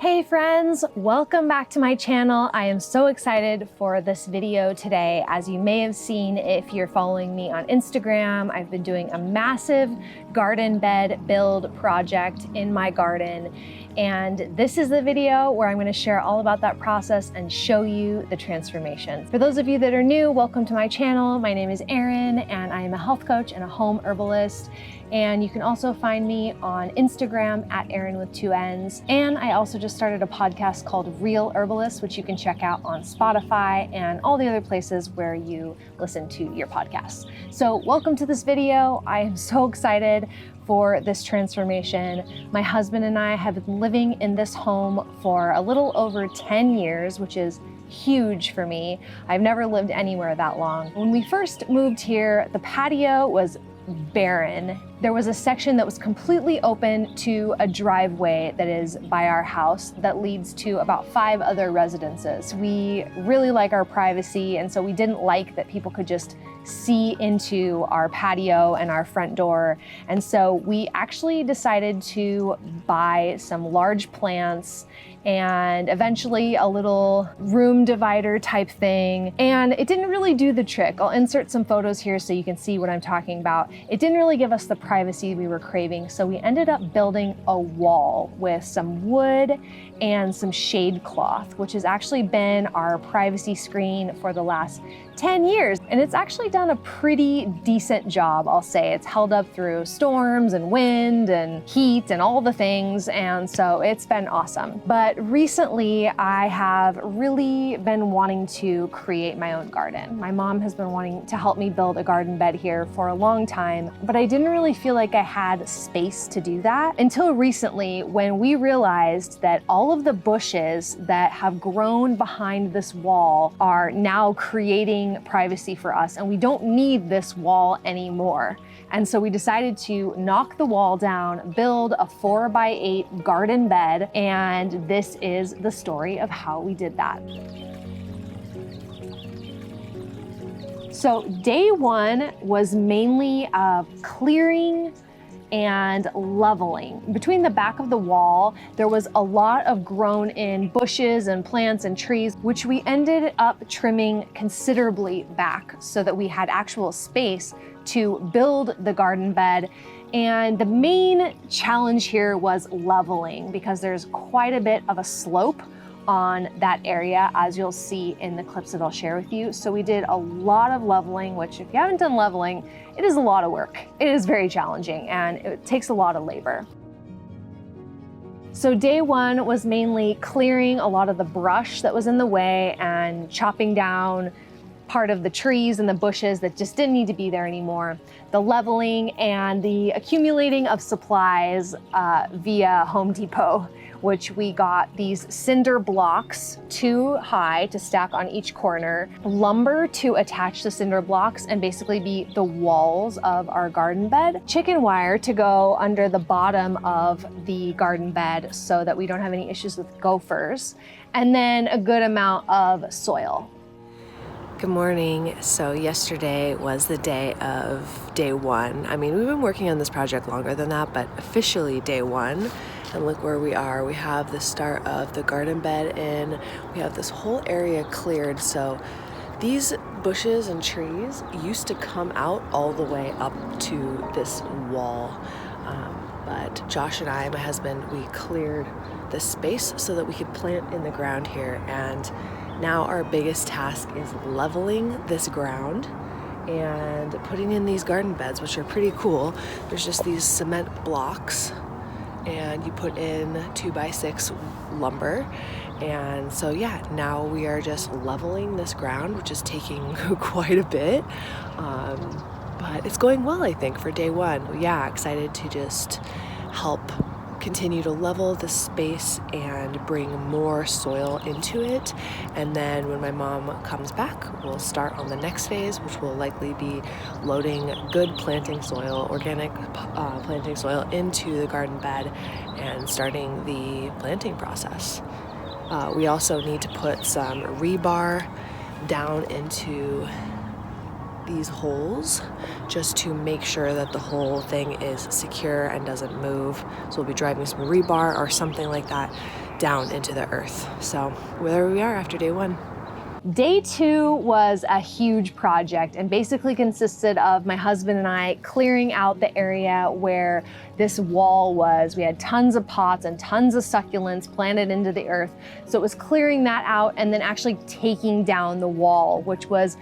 Hey friends, welcome back to my channel. I am so excited for this video today. As you may have seen if you're following me on Instagram, I've been doing a massive garden bed build project in my garden. And this is the video where I'm going to share all about that process and show you the transformation. For those of you that are new, welcome to my channel. My name is Erin and I am a health coach and a home herbalist. And you can also find me on Instagram at Erin with 2 N's. And I also just started a podcast called Real Herbalist, which you can check out on Spotify and all the other places where you listen to your podcasts. So welcome to this video. I am so excited for this transformation. My husband and I have been living in this home for a little over 10 years, which is huge for me. I've never lived anywhere that long. When we first moved here, the patio was barren. There was a section that was completely open to a driveway that is by our house that leads to about 5 other residences. We really like our privacy, and so we didn't like that people could just see into our patio and our front door. And so we actually decided to buy some large plants and eventually a little room divider type thing. And it didn't really do the trick. I'll insert some photos here so you can see what I'm talking about. It didn't really give us the privacy we were craving. So we ended up building a wall with some wood and some shade cloth, which has actually been our privacy screen for the last 10 years. And it's actually done a pretty decent job, I'll say. It's held up through storms and wind and heat and all the things. And so it's been awesome. But recently I have really been wanting to create my own garden. My mom has been wanting to help me build a garden bed here for a long time, but I didn't really feel like I had space to do that until recently when we realized that all of the bushes that have grown behind this wall are now creating privacy for us, and we don't need this wall anymore. And so we decided to knock the wall down, build a 4x8 garden bed, and this is the story of how we did that. So day one was mainly of clearing and leveling. Between the back of the wall, there was a lot of grown in bushes and plants and trees, which we ended up trimming considerably back so that we had actual space to build the garden bed. And the main challenge here was leveling because there's quite a bit of a slope on that area, as you'll see in the clips that I'll share with you. So we did a lot of leveling, which if you haven't done leveling, it is a lot of work. It is very challenging and it takes a lot of labor. So day one was mainly clearing a lot of the brush that was in the way and chopping down part of the trees and the bushes that just didn't need to be there anymore. The leveling and the accumulating of supplies via Home Depot, which we got these cinder blocks 2 high to stack on each corner, lumber to attach the cinder blocks and basically be the walls of our garden bed, chicken wire to go under the bottom of the garden bed so that we don't have any issues with gophers, and then a good amount of soil. Good morning. So yesterday was the day of day one. I mean, we've been working on this project longer than that, but officially day one. And look where we are. We have the start of the garden bed in. We have this whole area cleared. So these bushes and trees used to come out all the way up to this wall. But Josh and I, my husband, we cleared the space so that we could plant in the ground here. And now our biggest task is leveling this ground and putting in these garden beds, which are pretty cool. There's just these cement blocks and you put in 2x6 lumber. And so yeah, now we are just leveling this ground, which is taking quite a bit. But it's going well, I think, for day one. Yeah, excited to just help continue to level the space and bring more soil into it. And then when my mom comes back, we'll start on the next phase, which will likely be loading good planting soil, organic planting soil into the garden bed and starting the planting process. We also need to put some rebar down into these holes just to make sure that the whole thing is secure and doesn't move. So we'll be driving some rebar or something like that down into the earth. So there we are after day 1. Day 2 was a huge project and basically consisted of my husband and I clearing out the area where this wall was. We had tons of pots and tons of succulents planted into the earth. So it was clearing that out and then actually taking down the wall, which was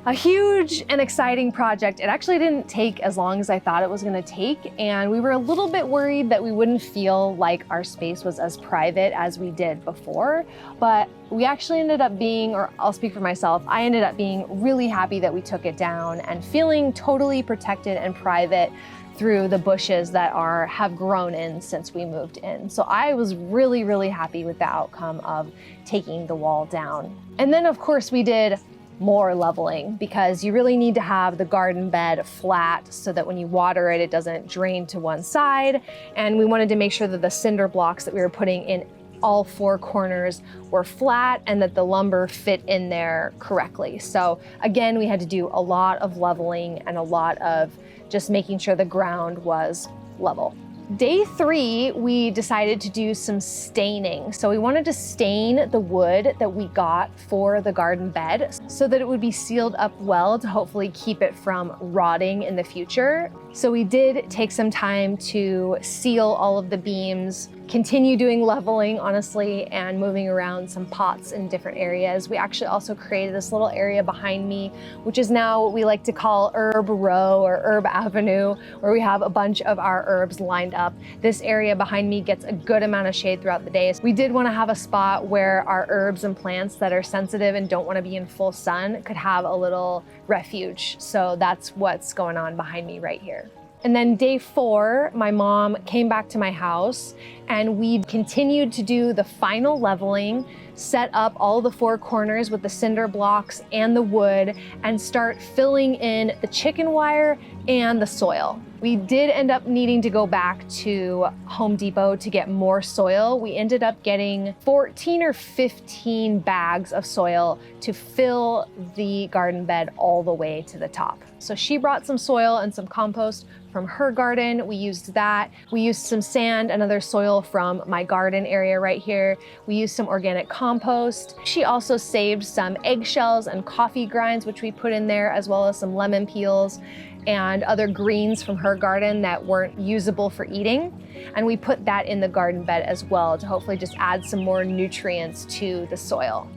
a huge and exciting project. It actually didn't take as long as I thought it was gonna take, and we were a little bit worried that we wouldn't feel like our space was as private as we did before, but we actually ended up being, or I'll speak for myself, I ended up being really happy that we took it down and feeling totally protected and private through the bushes that have grown in since we moved in. So I was really, really happy with the outcome of taking the wall down. And then of course we did more leveling, because you really need to have the garden bed flat so that when you water it, it doesn't drain to one side. And we wanted to make sure that the cinder blocks that we were putting in all 4 corners were flat and that the lumber fit in there correctly. So again, we had to do a lot of leveling and a lot of just making sure the ground was level. Day 3, we decided to do some staining. So we wanted to stain the wood that we got for the garden bed so that it would be sealed up well to hopefully keep it from rotting in the future. So we did take some time to seal all of the beams, continue doing leveling, honestly, and moving around some pots in different areas. We actually also created this little area behind me, which is now what we like to call Herb Row or Herb Avenue, where we have a bunch of our herbs lined up. This area behind me gets a good amount of shade throughout the day. We did want to have a spot where our herbs and plants that are sensitive and don't want to be in full sun could have a little refuge. So that's what's going on behind me right here. And then day 4, my mom came back to my house and we continued to do the final leveling, set up all the 4 corners with the cinder blocks and the wood, and start filling in the chicken wire and the soil. We did end up needing to go back to Home Depot to get more soil. We ended up getting 14 or 15 bags of soil to fill the garden bed all the way to the top. So she brought some soil and some compost from her garden. We used that. We used some sand and other soil from my garden area right here. We used some organic compost. She also saved some eggshells and coffee grinds, which we put in there, as well as some lemon peels and other greens from her garden that weren't usable for eating. And we put that in the garden bed as well to hopefully just add some more nutrients to the soil.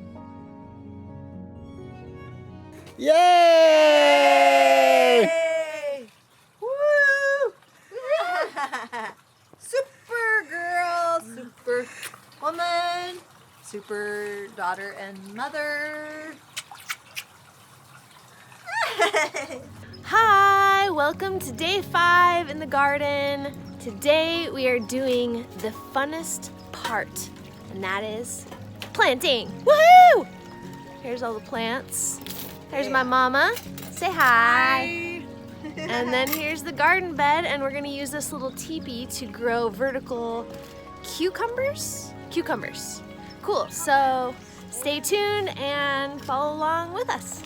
Yay! Woo! Super girl, super woman, super daughter and mother. Hi, welcome to day 5 in the garden. Today we are doing the funnest part, and that is planting. Woohoo! Here's all the plants. There's my mama. Say hi. And then here's the garden bed, and we're gonna use this little teepee to grow vertical cucumbers? Cucumbers. Cool, so stay tuned and follow along with us.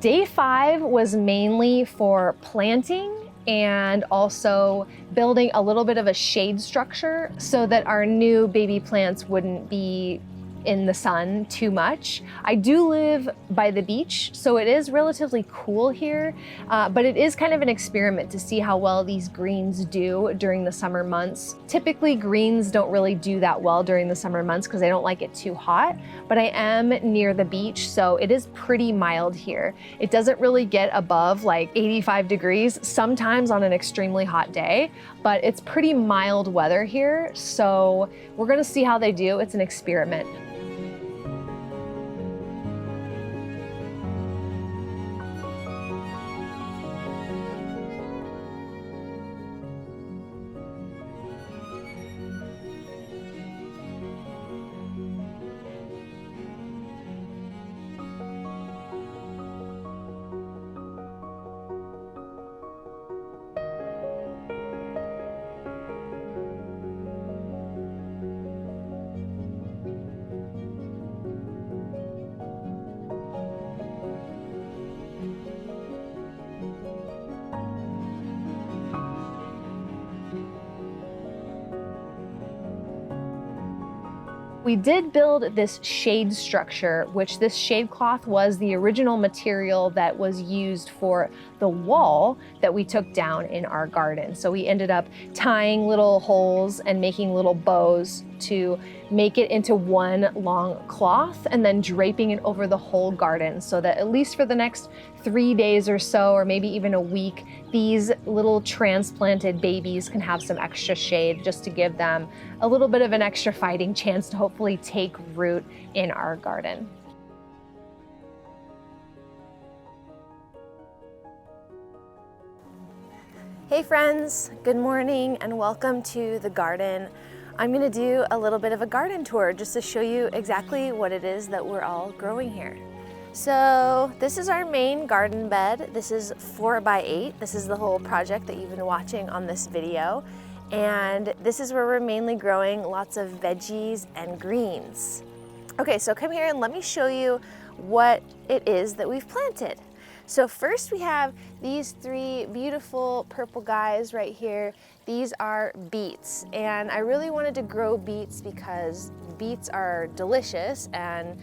Day 5 was mainly for planting and also building a little bit of a shade structure so that our new baby plants wouldn't be in the sun too much. I do live by the beach, so it is relatively cool here, but it is kind of an experiment to see how well these greens do during the summer months. Typically, greens don't really do that well during the summer months because they don't like it too hot, but I am near the beach, so it is pretty mild here. It doesn't really get above like 85 degrees, sometimes on an extremely hot day, but it's pretty mild weather here, so we're gonna see how they do. It's an experiment. We did build this shade structure, which this shade cloth was the original material that was used for the wall that we took down in our garden. So we ended up tying little holes and making little bows to make it into one long cloth and then draping it over the whole garden so that at least for the next 3 days or so, or maybe even a week, these little transplanted babies can have some extra shade just to give them a little bit of an extra fighting chance to hopefully take root in our garden. Hey friends, good morning and welcome to the garden. I'm gonna do a little bit of a garden tour just to show you exactly what it is that we're all growing here. So this is our main garden bed. This is 4x8. This is the whole project that you've been watching on this video. And this is where we're mainly growing lots of veggies and greens. Okay, so come here and let me show you what it is that we've planted. So first we have these 3 beautiful purple guys right here. These are beets, and I really wanted to grow beets because beets are delicious and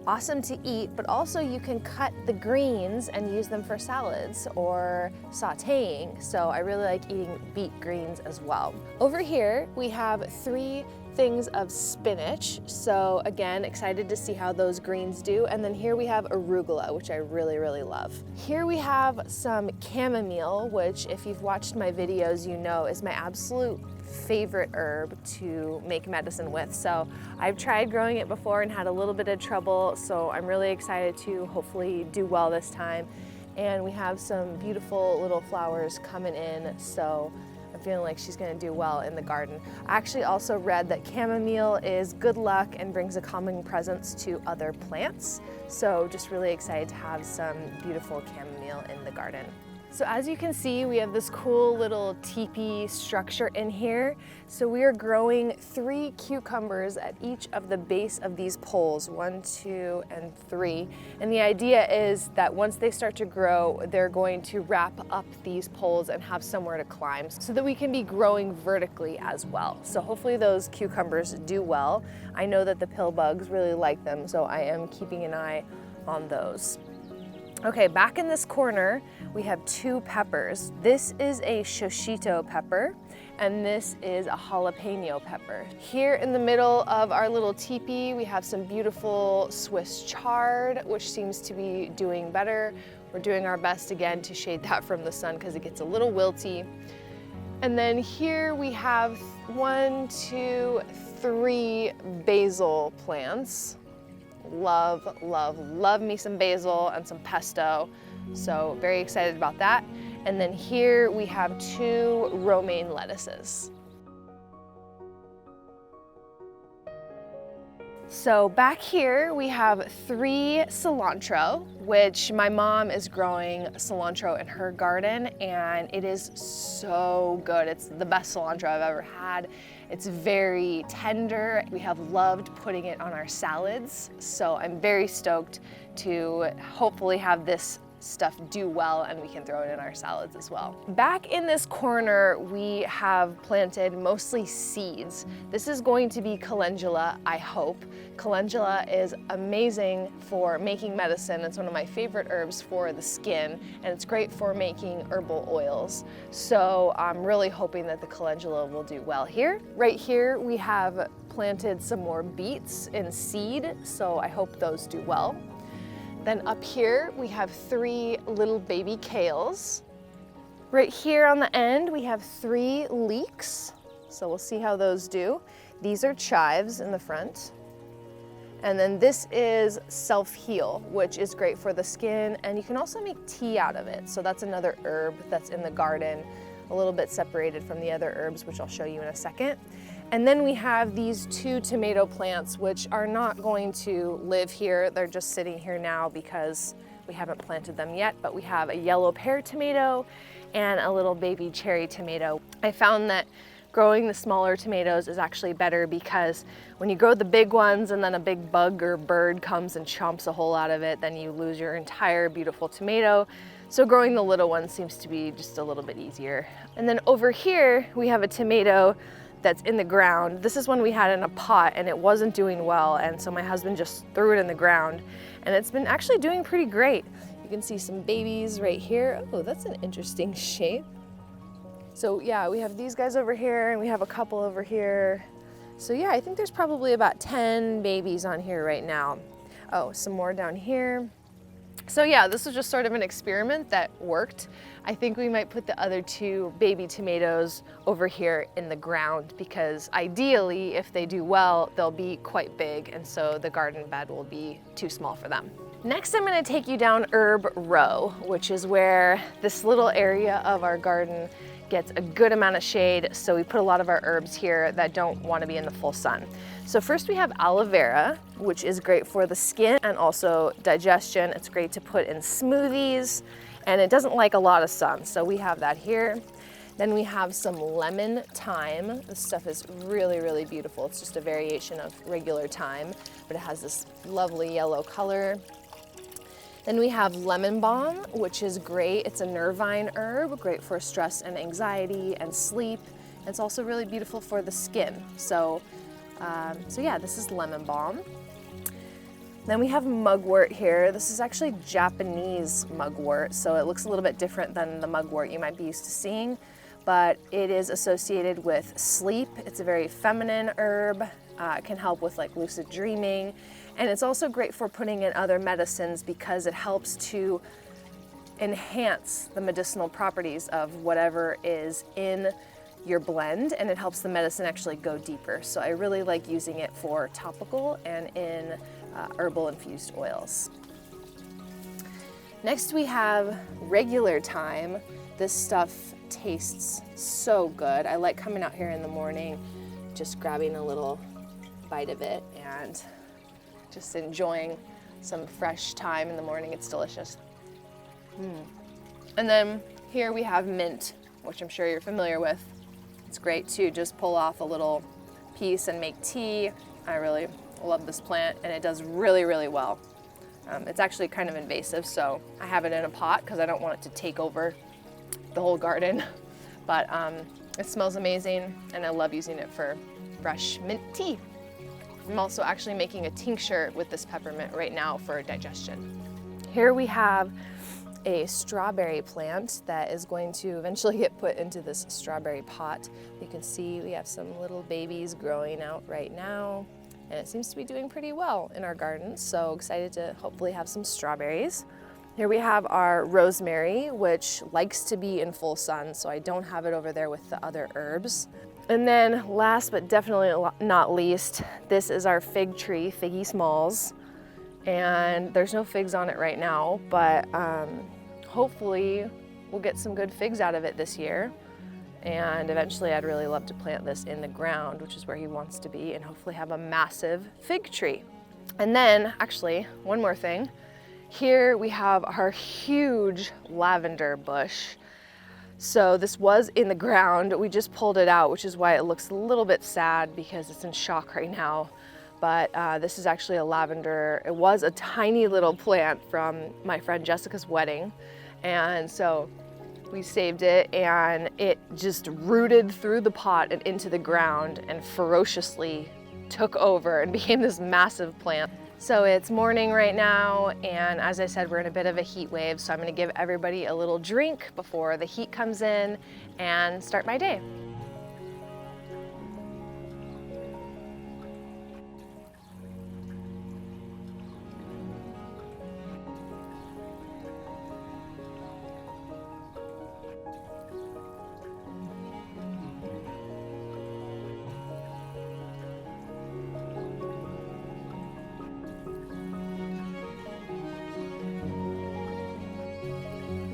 awesome to eat, but also you can cut the greens and use them for salads or sauteing. So I really like eating beet greens as well. Over here, we have 3 things of spinach. So again, excited to see how those greens do. And then here we have arugula, which I really, really love. Here we have some chamomile, which if you've watched my videos, you know is my absolute favorite herb to make medicine with. So I've tried growing it before and had a little bit of trouble. So I'm really excited to hopefully do well this time. And we have some beautiful little flowers coming in. So I'm feeling like she's gonna do well in the garden. I actually also read that chamomile is good luck and brings a calming presence to other plants. So just really excited to have some beautiful chamomile in the garden. So as you can see, we have this cool little teepee structure in here. So we are growing 3 cucumbers at each of the base of these poles, 1, 2, and 3. And the idea is that once they start to grow, they're going to wrap up these poles and have somewhere to climb so that we can be growing vertically as well. So hopefully those cucumbers do well. I know that the pill bugs really like them, so I am keeping an eye on those. Okay, back in this corner, we have 2 peppers. This is a Shoshito pepper, and this is a jalapeno pepper. Here in the middle of our little teepee, we have some beautiful Swiss chard, which seems to be doing better. We're doing our best again to shade that from the sun because it gets a little wilty. And then here we have 1, 2, 3 basil plants. Love, love, love me some basil and some pesto. So very excited about that. And then here we have 2 romaine lettuces. So back here we have 3 cilantro, which my mom is growing cilantro in her garden, and it is so good. It's the best cilantro I've ever had. It's very tender. We have loved putting it on our salads, so I'm very stoked to hopefully have this stuff do well and we can throw it in our salads as well. Back in this corner, we have planted mostly seeds. This is going to be calendula, I hope. Calendula is amazing for making medicine. It's one of my favorite herbs for the skin, and it's great for making herbal oils. So I'm really hoping that the calendula will do well here. Right here, we have planted some more beets in seed, so I hope those do well. Then up here, we have 3 little baby kales. Right here on the end, we have 3 leeks. So we'll see how those do. These are chives in the front. And then this is self-heal, which is great for the skin, and you can also make tea out of it. So that's another herb that's in the garden, a little bit separated from the other herbs, which I'll show you in a second. And then we have these 2 tomato plants, which are not going to live here. They're just sitting here now because we haven't planted them yet, but we have a yellow pear tomato and a little baby cherry tomato. I found that growing the smaller tomatoes is actually better because when you grow the big ones and then a big bug or bird comes and chomps a hole out of it, then you lose your entire beautiful tomato. So growing the little ones seems to be just a little bit easier. And then over here, we have a tomato that's in the ground. This is one we had in a pot and it wasn't doing well, and so my husband just threw it in the ground and it's been actually doing pretty great. You can see some babies right here. Oh, that's an interesting shape. So yeah, we have these guys over here and we have a couple over here. So yeah, I think there's probably about 10 babies on here right now. Oh, some more down here. So yeah, this was just sort of an experiment that worked. I think we might put the other 2 baby tomatoes over here in the ground because ideally, if they do well, they'll be quite big, and so the garden bed will be too small for them. Next, I'm gonna take you down herb row, which is where this little area of our garden gets a good amount of shade, so we put a lot of our herbs here that don't want to be in the full sun. So first we have aloe vera, which is great for the skin and also digestion. It's great to put in smoothies, and it doesn't like a lot of sun, so we have that here. Then we have some lemon thyme. This stuff is really, really beautiful. It's just a variation of regular thyme, but it has this lovely yellow color. Then we have lemon balm, which is great. It's a nervine herb, great for stress and anxiety and sleep. It's also really beautiful for the skin. So yeah, this is lemon balm. Then we have mugwort here. This is actually Japanese mugwort, so it looks a little bit different than the mugwort you might be used to seeing, but it is associated with sleep. It's a very feminine herb. It can help with like lucid dreaming. And it's also great for putting in other medicines because it helps to enhance the medicinal properties of whatever is in your blend, and it helps the medicine actually go deeper. So I really like using it for topical and in herbal infused oils. Next we have regular thyme. This stuff tastes so good. I like coming out here in the morning, just grabbing a little bite of it and just enjoying some fresh thyme in the morning. It's delicious. And then here we have mint, which I'm sure you're familiar with. It's great to just pull off a little piece and make tea. I really love this plant, and it does really, really well. It's actually kind of invasive, so I have it in a pot because I don't want it to take over the whole garden. But it smells amazing, and I love using it for fresh mint tea. I'm also actually making a tincture with this peppermint right now for digestion. Here we have a strawberry plant that is going to eventually get put into this strawberry pot. You can see we have some little babies growing out right now, and it seems to be doing pretty well in our garden, so excited to hopefully have some strawberries. Here we have our rosemary, which likes to be in full sun, so I don't have it over there with the other herbs. And then last but definitely not least, this is our fig tree, Figgy Smalls. And there's no figs on it right now, but hopefully we'll get some good figs out of it this year. And eventually I'd really love to plant this in the ground, which is where he wants to be, and hopefully have a massive fig tree. And then actually, one more thing. Here we have our huge lavender bush. So this was in the ground. We just pulled it out, which is why it looks a little bit sad because it's in shock right now. But this is actually a lavender. It was a tiny little plant from my friend Jessica's wedding. And so we saved it, and it just rooted through the pot and into the ground and ferociously took over and became this massive plant. So it's morning right now, and as I said, we're in a bit of a heat wave, so I'm gonna give everybody a little drink before the heat comes in and start my day.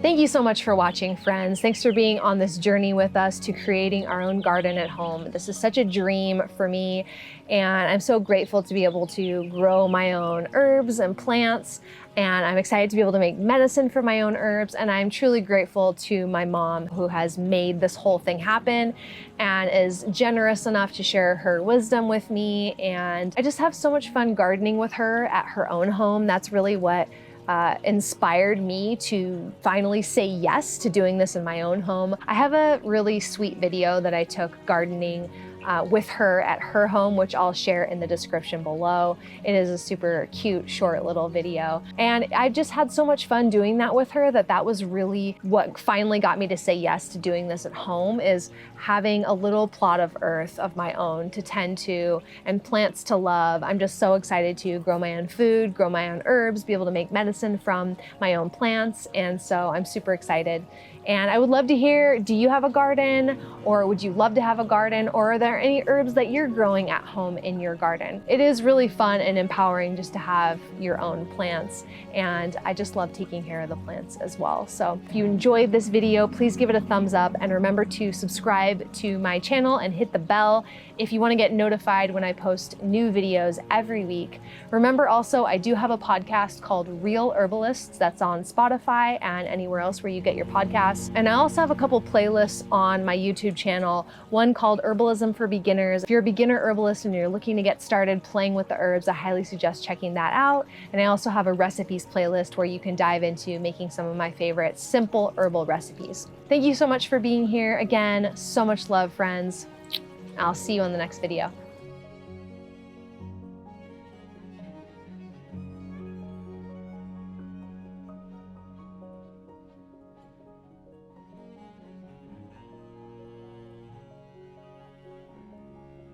Thank you so much for watching, friends. Thanks for being on this journey with us to creating our own garden at home. This is such a dream for me, and I'm so grateful to be able to grow my own herbs and plants, and I'm excited to be able to make medicine for my own herbs, and I'm truly grateful to my mom who has made this whole thing happen and is generous enough to share her wisdom with me, and I just have so much fun gardening with her at her own home. That's really what inspired me to finally say yes to doing this in my own home. I have a really sweet video that I took gardening with her at her home, which I'll share in the description below. It is a super cute, short little video. And I just had so much fun doing that with her that was really what finally got me to say yes to doing this at home, is having a little plot of earth of my own to tend to and plants to love. I'm just so excited to grow my own food, grow my own herbs, be able to make medicine from my own plants. And so I'm super excited. And I would love to hear, do you have a garden, or would you love to have a garden, or are there any herbs that you're growing at home in your garden? It is really fun and empowering just to have your own plants, and I just love taking care of the plants as well. So if you enjoyed this video, please give it a thumbs up, and remember to subscribe to my channel and hit the bell if you want to get notified when I post new videos every week. Remember also, I do have a podcast called Real Herbalists that's on Spotify and anywhere else where you get your podcasts. And I also have a couple playlists on my YouTube channel, one called Herbalism for Beginners. If you're a beginner herbalist and you're looking to get started playing with the herbs, I highly suggest checking that out. And I also have a recipes playlist where you can dive into making some of my favorite simple herbal recipes. Thank you so much for being here. Again, so much love, friends. I'll see you on the next video.